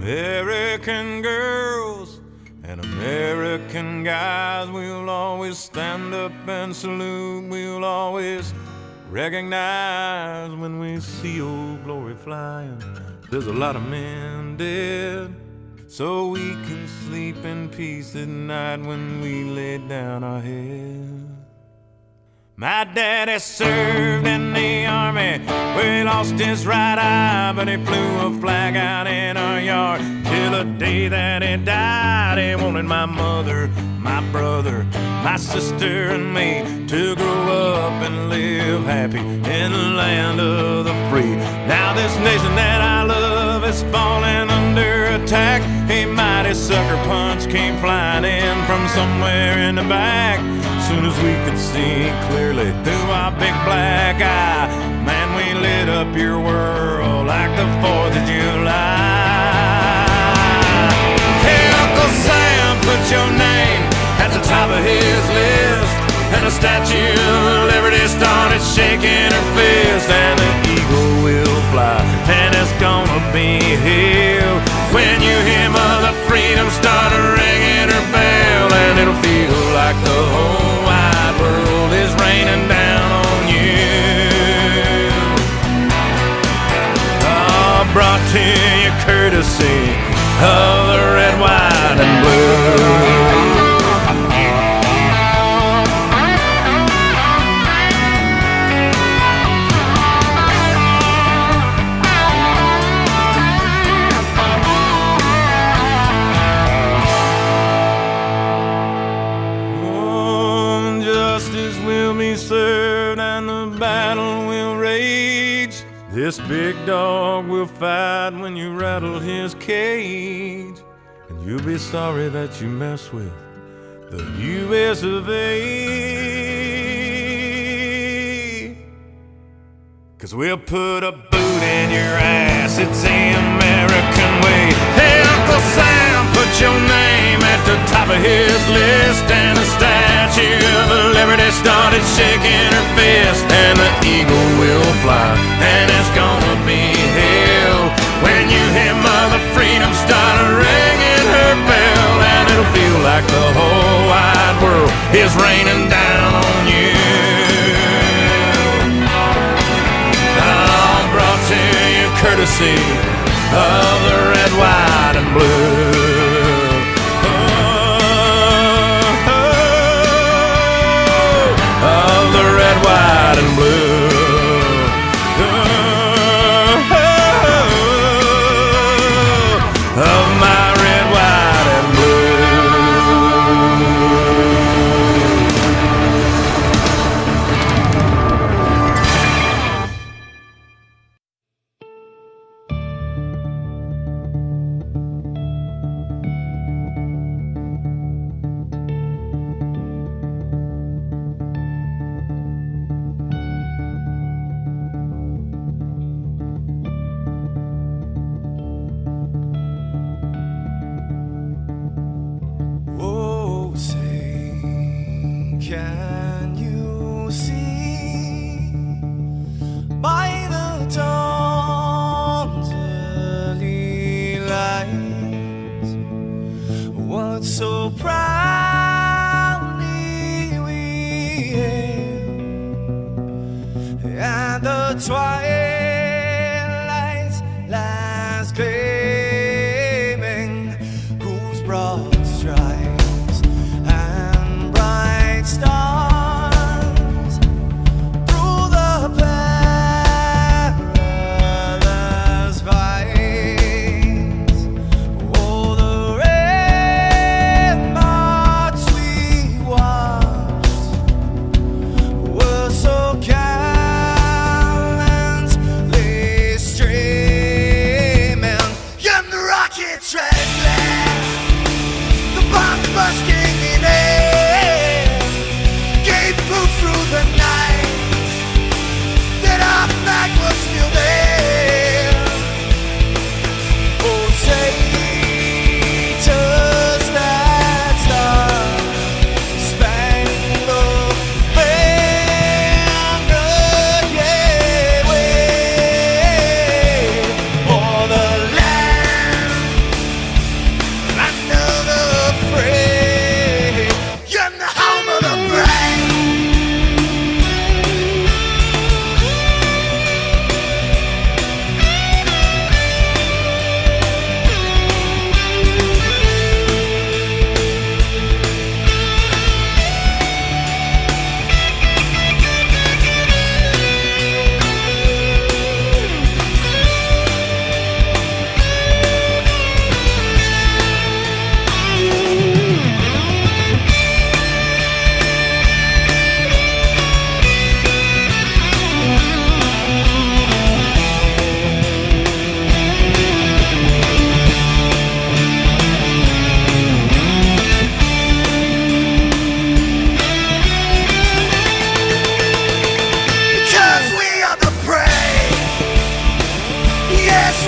American girls and American guys, we'll always stand up and salute. We'll always recognize when we see old glory flying. There's a lot of men dead, so we can sleep in peace at night when we lay down our head. My daddy served in the army where he lost his right eye, but he flew a flag out in our yard till the day that he died. He wanted my mother, my brother, my sister and me to grow up and live happy in the land of the free. Now this nation that I love is falling under attack. A mighty sucker punch came flying in from somewhere in the back. Soon as we could see clearly through our big black eye, man, we lit up your world like the 4th of July. Hey, Uncle Sam, put your name at the top of his list, and the Statue of Liberty started shaking her fist, and the eagle will fly, and it's gonna be here when you hear Mother Freedom start ringing her bell, and it'll feel like the whole wide world is raining down on you. Oh, brought to you courtesy of the red, white, and blue. Served and the battle will rage. This big dog will fight when you rattle his cage, and you'll be sorry that you mess with the U.S. of A. 'Cause we'll put a boot in your ass, it's the American way. Hey, Uncle Sam, put your name at the top of his list, and the Statue of Liberty started shaking her fist, and the eagle will fly, and it's gonna be hell when you hear Mother Freedom start ringing her bell, and it'll feel like the whole wide world is raining down on you. Brought to you courtesy of the red, white, and blue. Of the red, white, and blue. Of my red, white, and blue.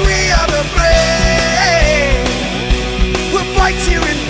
we are the brave. We'll fight here in